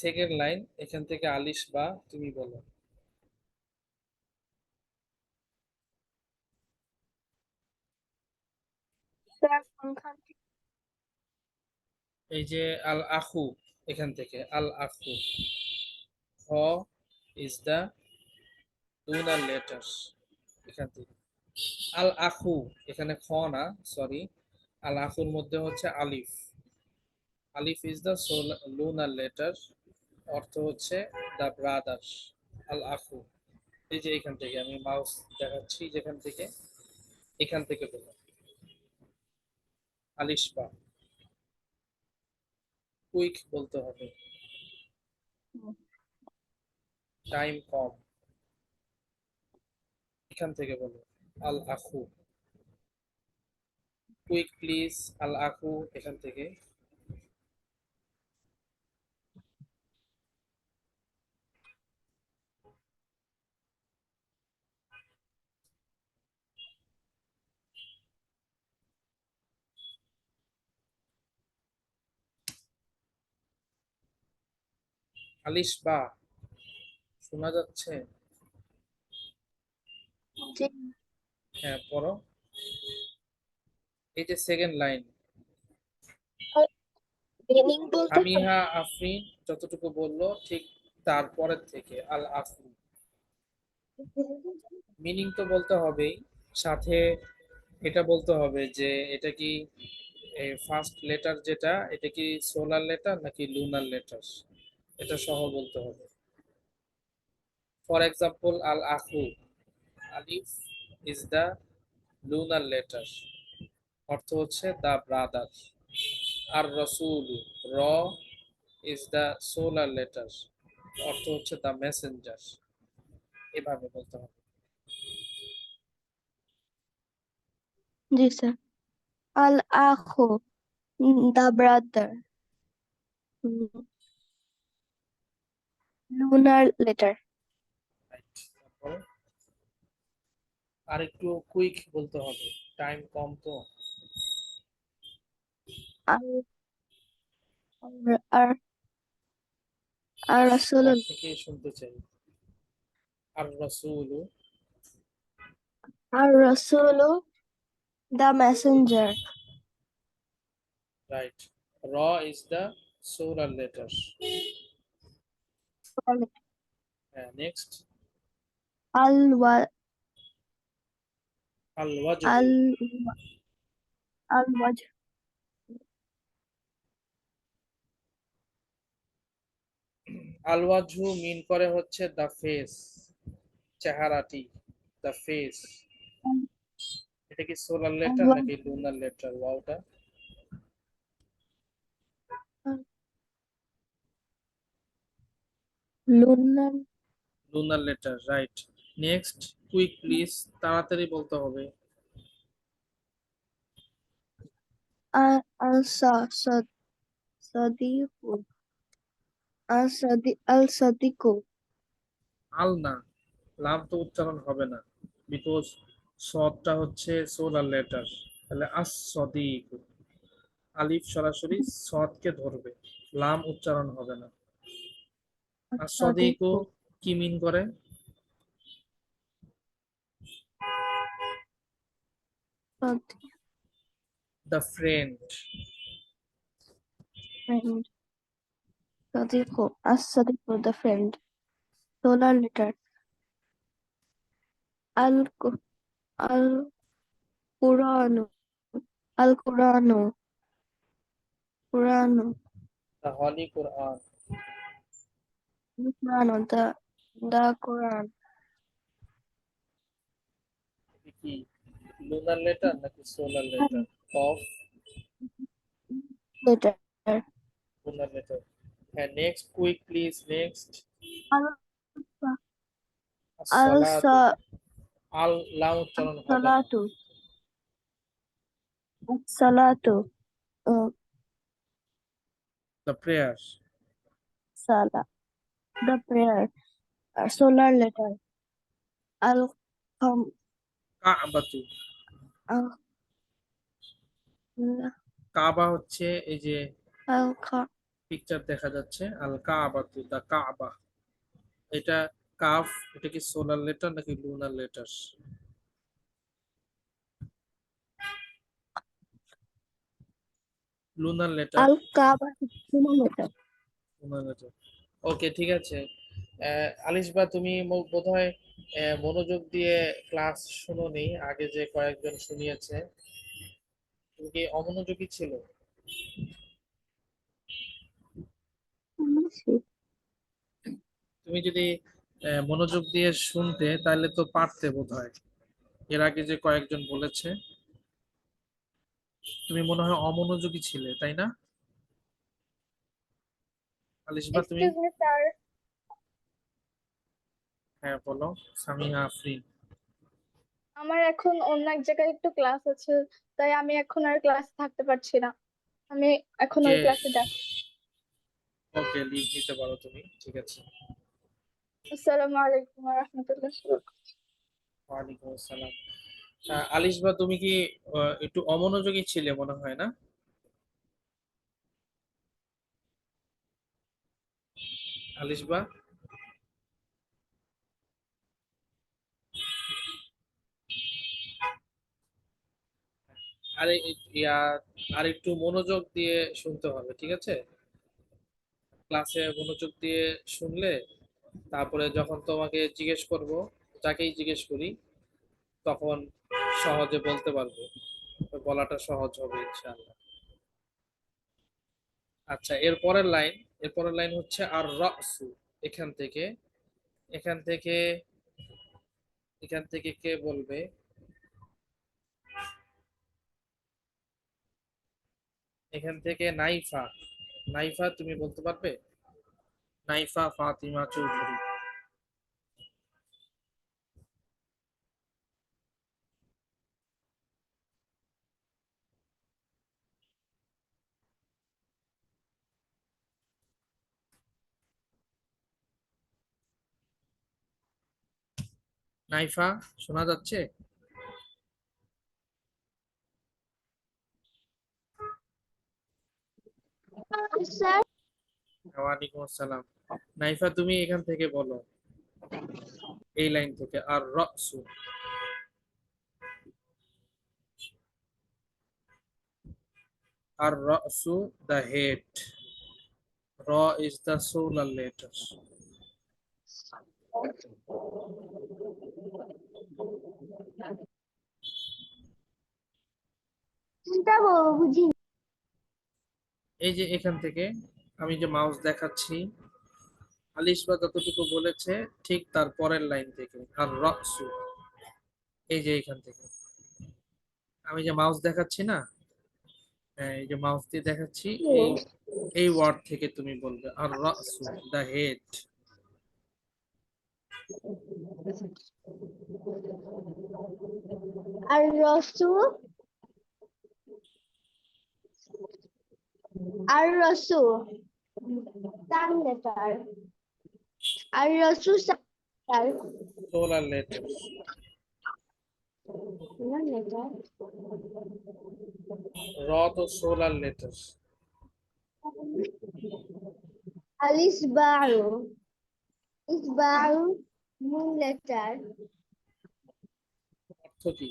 সেকেন্ড লাইন, এখান থেকে আলিশ বা তুমি বলো। স্যার এই যে আল আখু, এখান থেকে আল আখু, হ ইজ দা lunar letters, এখান থেকে আল আখু, এখানে খ না, সরি, আল আখুর মধ্যে হচ্ছে আলিফ, আলিফ ইজ দা lunar letter, অর্থ হচ্ছে দা ব্রাদার্স। আল আখু, এই যে এখান থেকে আমি মাউস দেখাচ্ছি, যেখান থেকে, এখান থেকে বলো আলিশবা, কুইক বলতে হবে, টাইম কম, এখান থেকে বলো আল আখু, কুইক প্লিজ, আল আখু, এখান থেকে। আলিশবা, শোনা যাচ্ছে? জি। হ্যাঁ, পড়ো। এই যে সেকেন্ড লাইন, মিনিং বলতে সামিহা আফরিন যতটুকু বললো ঠিক তারপরের থেকে আল আফু, মিনিং তো বলতে হবেই, সাথে এটা বলতে হবে যে এটা কি ফার্স্ট লেটার, যেটা এটা কি সোলার লেটার নাকি লুনার লেটার, এটা সহ বলতে হবে। For example, Al আখু, Alif is the lunar letter, অর্থ হচ্ছে দা ব্রাদার। আর রসুল, র ইজ দা সোলার লেটার, অর্থ হচ্ছে দা মেসেঞ্জার, এভাবে বলতে হবে। জি sir. Al-Akhu. The brother. Lunar letter. বলো। আর একটু কুইক বলতে হবে, টাইম কম তো। আর আর আর রাসূল তোমার থেকে শুনতে চাই। আর রাসূলু, আর রাসূল the messenger. রাইট। র ইজ দ্য সোলার লেটার। হ্যাঁ, নেক্সট। আল ওয়া আল ওয়াজহু, আল আল ওয়াজ আল ওয়াজহু মিন করে হচ্ছে দ্য ফেস, চেহারাটি, দ্য ফেস। এটা কি সোলার লেটার নাকি লুনার লেটার ওয়াওটা? lunar lunar letter, right. Next, quick please, তাড়াতাড়ি বলতে হবে। al sa sadiqu al sadiqu আল না, লাম তো উচ্চারণ হবে না, বিকজ সদটা হচ্ছে সোলার লেটার। তাহলে আস সদিক, আলিফ সরাসরি সদকে ধরবে, লাম উচ্চারণ হবে না। আর সদিকও sadiqu কি মিন করে? The friend. friend sadiqu as sadiqu the friend. Solar letter al al Quranu al Quranu the holy Quran. Quranu the Quran কি লুনার লেটার নাকি solar letter? Of letter lunar letter. হ্যাঁ, next quick please, next. al al আসসালাতু, sa আল লাম উচ্চারণ হবে না। salatu salatu the prayer. sala the prayer solar letter al qam কাবাতু, al কাবা হচ্ছে এই যে al qa পিকচার দেখা যাচ্ছে, আল কাবাতু, দা কাবা। এটা কাফ, এটা কি সোলার লেটার নাকি lunar letter? Lunar letter. al Kaaba solar letter lunar letter. Okay, ঠিক আছে। আলিশবা, তুমি বোধহয় মনোযোগ দিয়ে ক্লাস শুনোনি, আগে যে কয়েকজন শুনিয়েছে। তুমি কি অমনোযোগী ছিল? তুমি যদি মনোযোগ দিয়ে শুনতে তাহলে তো পারতে বোধহয়। এর আগে যে কয়েকজন বলেছে, তুমি মনে হয় অমনোযোগী ছিলে, তাই না আলিশবা? তুমি, এক্সকিউজ মি স্যার, হ্যাঁ বলো। সামিহা আফরিন। আমার এখন অন্য এক জায়গায় একটু ক্লাস আছে, তাই আমি এখন আর ক্লাসে থাকতে পারছি না। আমি এখন ওকে, ওই ক্লাসে যাচ্ছি। ওকে, লিভ নিতে পারো তুমি, ঠিক আছে। আসসালামু আলাইকুম ওয়া রাহমাতুল্লাহ। ওয়ালাইকুম আসসালাম। আলিশবা, তুমি কি একটু অমনোযোগী ছিলে মনে হয়, না আলিশবা? আরে ইয়া, আর একটু মনোযোগ দিয়ে শুনতে হবে, ঠিক আছে? ক্লাসে মনোযোগ দিয়ে শুনলে তারপরে যখন তোমাকে জিজ্ঞেস করব, যাকেই জিজ্ঞেস করি, তখন সহজে বলতে পারবে, বলাটা সহজ হবে ইনশাআল্লাহ। আচ্ছা, এর পরের লাইন হচ্ছে আর রাসু। এখান থেকে, এখান থেকে, এখান থেকে কে বলবে? এখান থেকে নাইফা। নাইফা, তুমি বলতে পারবে? নাইফা ফাতিমা চৌধুরী। নাইফা শোনা যাচ্ছে? স্যার ওয়ালাইকুম আসসালাম। নাইফা তুমি এখান থেকে বলো, এই লাইন থেকে। আর রাসু, আর রাসু the head, ra is the solar letter. চিন্তা বুঝি এই যে এখান থেকে আমি যে মাউস দেখাচ্ছি, আলিশবা যতটুকু বলেছে ঠিক তার পরের লাইন থেকে আর রাসু, এই যে এখান থেকে আমি যে মাউস দেখাচ্ছি না, হ্যাঁ, এই যে মাউস দিয়ে দেখাচ্ছি, এই এই ওয়ার্ড থেকে তুমি বলবে আর রাসু the head. আর রসু আর রসু সান লেটার আর রসু সান solar letter. লেটার র তো solar letter. الإصبع إصبع moon letter অর্থ কি?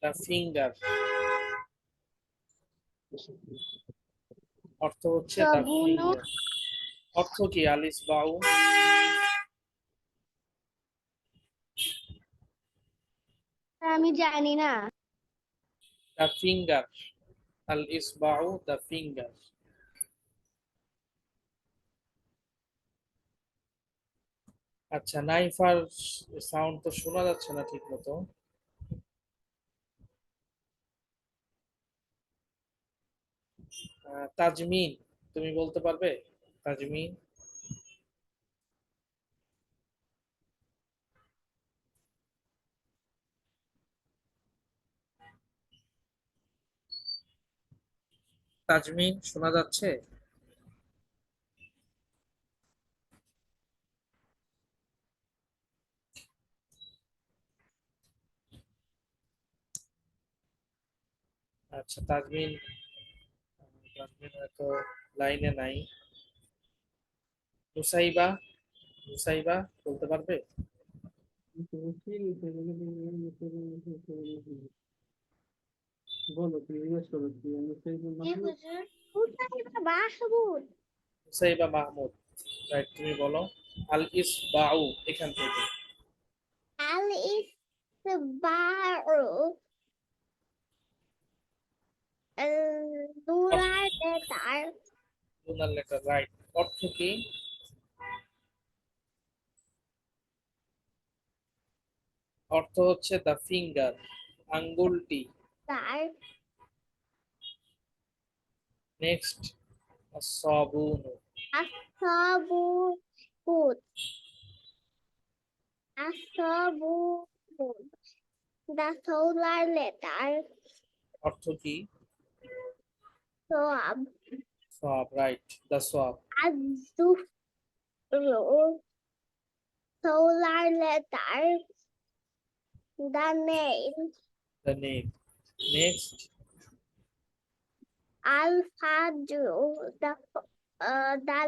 the finger, অর্থ হচ্ছে the সবুনো finger. অর্থ কি আলিস বাউ? আমি জানি না the finger, al isba'u the finger. আচ্ছা, নাইফার সাউন্ড তো শোনা যাচ্ছে না ঠিক মতো। তাজমিন তুমি বলতে পারবে? তাজমিন, তাজমিন শোনা যাচ্ছে? আচ্ছা, তাজমিন তাজমিন হয়তো লাইনে নাই। নুসাইবা, নুসাইবা বলতে পারবে? নুসাইবা মাহমুদ, রাইট, তুমি বলো আল ইসবাউ এখান থেকে। الإصبع lunar letter lunar letter, right. অর্থ কি? অর্থ হচ্ছে দ্য ফিঙ্গার, আঙ্গুলটি। star নেক্সট সাবুন, الصابون الصابون the solar letter অর্থ কি? soab সব, রাইট, দ্য সব। الزفر solar letter the nail the name. Next Al-Fajr the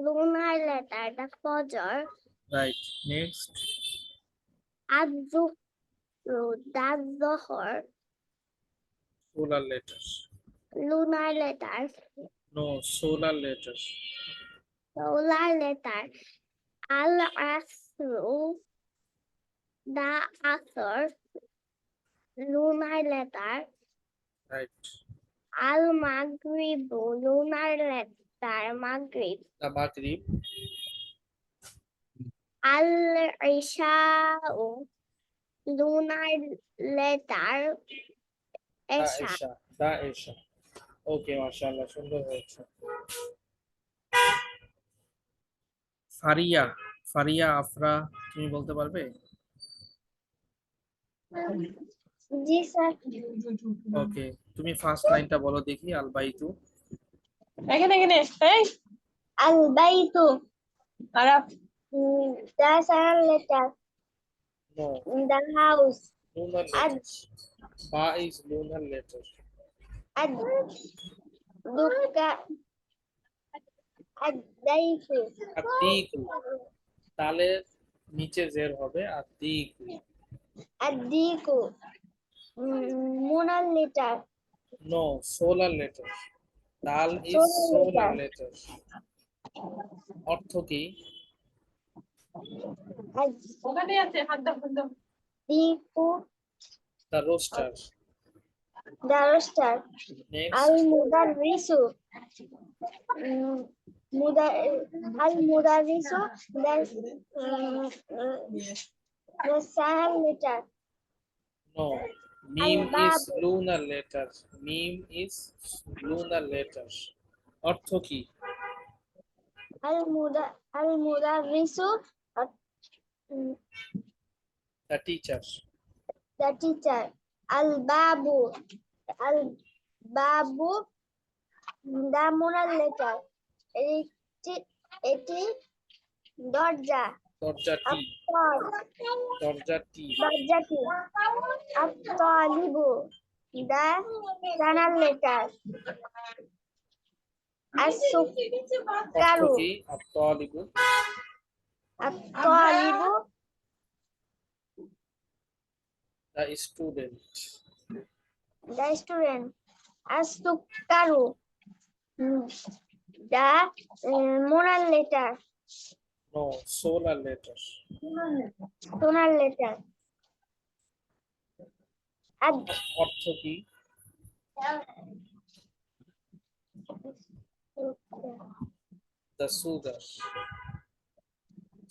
lunar letter the Fajr রাইট। Next Az-Zuhr the Zohar solar letter, lunar letter no solar letter. solar letter Al-Asr the Asr lunar letter right. Al-Maghrib lunar letter Maghrib the মাগরিব, Al-Isha lunar letter the Isha এশা, the এশা। Okay, মাশাআল্লাহ, সুন্দর হয়েছে। ফারিয়া, ফারিয়া আফরা তুমি বলতে পারবে? জি sir okay, তুমি ফার্স্ট লাইনটা বলো দেখি। আল বাইতু, এখানে এই আল বাইতু Araf The sun letter. No. The house. Lunar Ad letters. Ba is lunar letter. Duka. Adaifu. Adiku. তালের নিচে জের হবে আদিকু। Adiku. Lunar letter. No, solar letter. তাল is Solar solar letter. letter. অর্থ কি? Adiku. The roaster. The roaster. Next, Al-Mudarrisu. Al-Mudarrisu. The sun letter. no. Meme is Al-Babu. lunar letter. Meme is lunar letter. অর্থ কি? Al-Mudarrisu. The teacher. The teacher. Al-Babu. Al-Babu. The moral letter. এটি দরজা। দরজাটি। দরজাটি। দরজাটি। আত-তালিবু। The journal letter. অর্থ As-sukaru. কি? আত-তালিবু। আত-তালিবু। The student. The student. As-sukaru. The moral letter. No, solar letter. Solar letter. অর্থ কি? The sugar.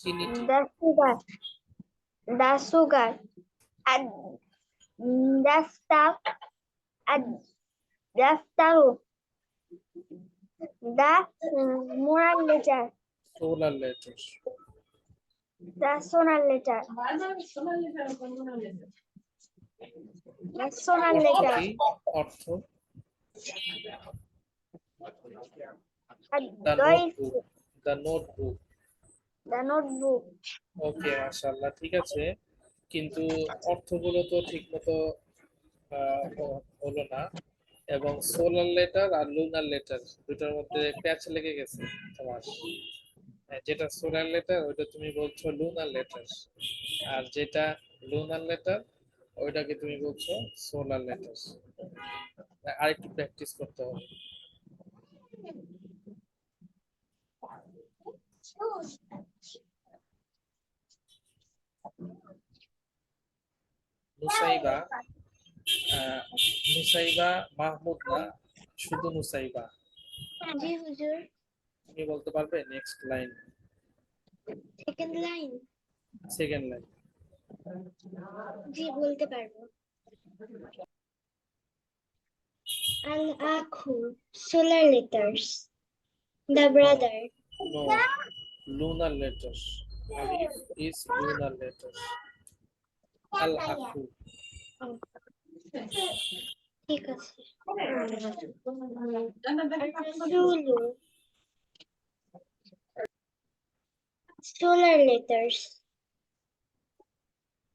চিনিটি। The sugar. The sugar. The stuff. The star. The moral letter. Solar letter. The solar letter. The solar অর্থ letter. কি? অর্থ the notebook. The notebook. The notebook. ওকে, মাশাআল্লাহ, ঠিক আছে, কিন্তু অর্থগুলো তো ঠিক মতো হলো না, এবং সোলার লেটার আর লুনার লেটার দুটোর মধ্যে প্যাচ লেগে গেছে তোমার। যেটা সোলার লেটার ওইটা তুমি বলছো লুনার লেটার, আর যেটা লুনার লেটার ওইটাকে তুমি বলছো সোলার লেটার। আরেকটু প্র্যাকটিস করতে হবে। নুসাইবা, নুসাইবা মাহমুদ না, শুধু নুসাইবা। জি হুজুর। তুমি বলতে পারবে next line? Second line. Second line. জি বলতে পারবো। Al-Akhu. Solar letters. The brother. No, lunar letters. Alif is lunar letters. Al-Akhu. ঠিক আছে। Ar-Rasulu. Solar letters.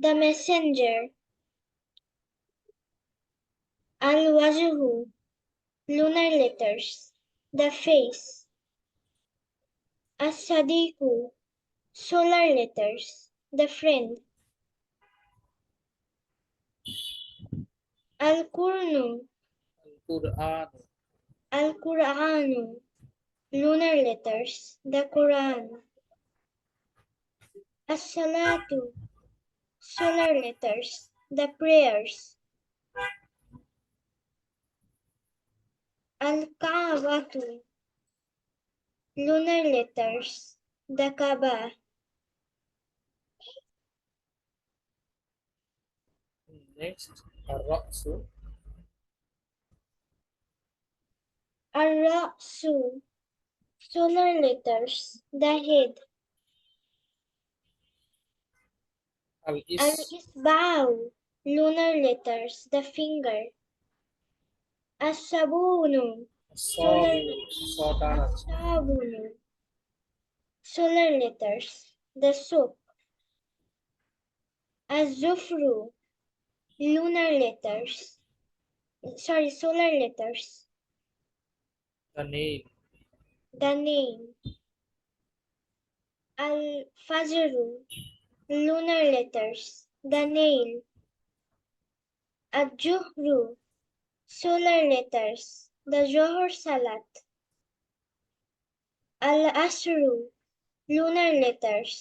The messenger. Al-Wajhu. Lunar letters. The face. As-Sadiqu. Solar letters. The friend. Al-Qurnu. Al-Quran. Al-Quranu. Lunar letters. The Quran. As-Salatu. Solar letters. The prayers. Al-Ka'batu. Lunar letters. The Kaaba. Next, Ar-Ra'su. Ar-Ra'su. Solar letters. The head. Al-Isba'u. Lunar letters. The finger. As-Sabunu. Solar Sabunu. Solar letters. the soup. Azufru, lunar letters. Sorry, solar letters. The name. The name. Al-Fajru, lunar letters. The nail. Al-Juhru, solar letters. The Johor Salat. Al-Asru, lunar letters.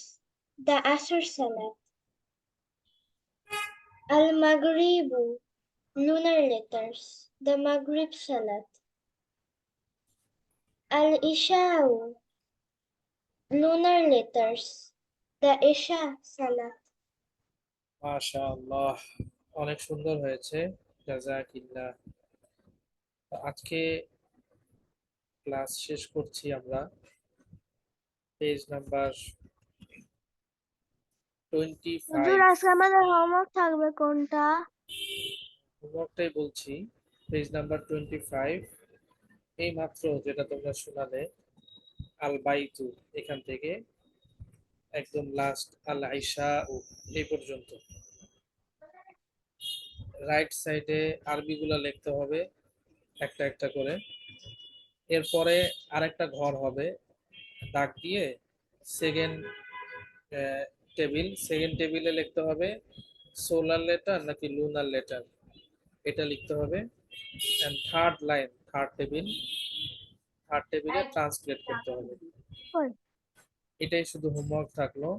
The Asr Salat. Al-Maghribu, lunar letters. The Maghrib Salat. Al-Isha'u, lunar letters. The Isha Salat. মাশাআল্লাহ, অনেক সুন্দর হয়েছে। জাযাকিল্লাহ। তো আজকে class শেষ করছি আমরা। Page number হুজুর 25। আজকে আমাদের হোমওয়ার্ক থাকবে কোনটা? হোমওয়ার্কটাই বলছি। পেজ নাম্বার 25, এই মাত্র যেটা তোমরা শোনালে আল বাইতু, এখান থেকে একদম লাস্ট আল আইশা এই পর্যন্ত। রাইট সাইডে আরবিগুলো লিখতে হবে একটা একটা করে। এরপরে আরেকটা ঘর হবে দাগ দিয়ে, সেকেন্ড সেকেন্ড টেবিলে লিখতে হবে সোলার লেটার নাকি লুনার লেটার, এটা লিখতে হবে। এন্ড থার্ড লাইন, থার্ড টেবিলে ট্রান্সলেট করতে হবে। কই? এটাই শুধু হোমওয়ার্ক থাকলো।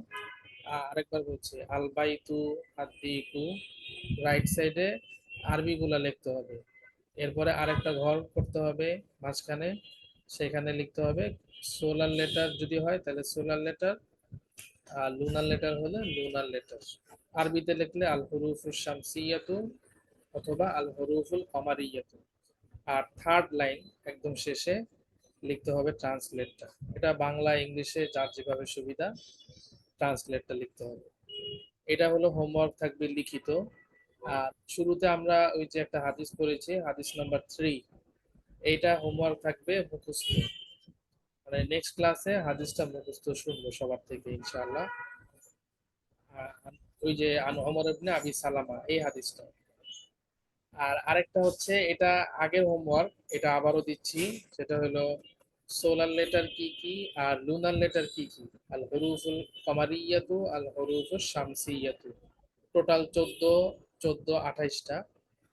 আরেকবার বলছি, আল বাইতু আদিকু, রাইট সাইডে আরবিগুলা লিখতে হবে। এরপরে আরেকটা ঘর করতে হবে মাঝখানে, সেখানে লিখতে হবে সোলার লেটার যদি হয় তাহলে সোলার লেটার, আর লুনার লেটার হলে লুনার লেটার। আরবিতে লিখলে আল হুরুফুস শামসিয়াতু অথবা আল হুরুফুল কমারিয়াতু। আর থার্ড লাইন একদম শেষে লিখতে হবে ট্রান্সলেটটা। এটা বাংলা ইংলিশে যার যেভাবে সুবিধা ট্রান্সলেটটা লিখতে হবে। এটা হলো হোমওয়ার্ক, থাকবে লিখিত। আর শুরুতে আমরা ওই যে একটা হাদিস পড়েছি, হাদিস নাম্বার 3, এইটা হোমওয়ার্ক থাকবে মুখস্থ। মানে নেক্সট ক্লাসে হাদিসটা মুখস্থ শুনবো সবার থেকে ইনশাআল্লাহ। ওই যে আন ওমর ইবনে আবি সালামা, এই হাদিসটা। আর আরেকটা হচ্ছে, এটা আগের হোমওয়ার্ক, এটা আবারও দিচ্ছি। সেটা হলো সোলার লেটার কি কি আর লুনার লেটার কি কি। আল হুরুফুল কমারিয়াতু আল হুরুফুস শামসিয়াতু, টোটাল 28টা।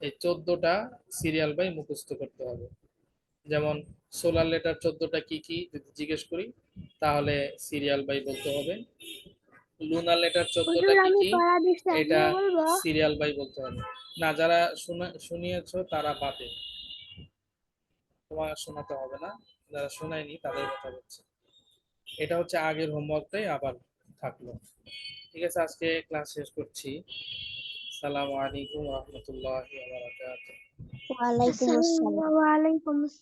এই 14টা সিরিয়াল বাই মুখস্থ করতে হবে। যেমন সোলার লেটার 14টা কি কি যদি জিজ্ঞেস করি তাহলে সিরিয়াল বাই বলতে হবে। লুনার লেটার 14টা হুজুর কি আমি কি, পড়া দিচ্ছি, এটা আমিও বলবো। সিরিয়াল বাই বলতে হবে। না, যারা শুনিয়েছো তারা বাদে, তোমার শোনাতে হবে না। যারা শোনায়নি তাদের কথা বলছে। এটা হচ্ছে আগের হোমওয়ার্কটাই আবার থাকলো। ঠিক আছে, আজকে ক্লাস শেষ করছি। আসসালামু আলাইকুম ওয়া রাহমাতুল্লাহি ওয়া বারাকাতুহু। ওয়ালাইকুম আসসালাম। আসসালামু আলাইকুম।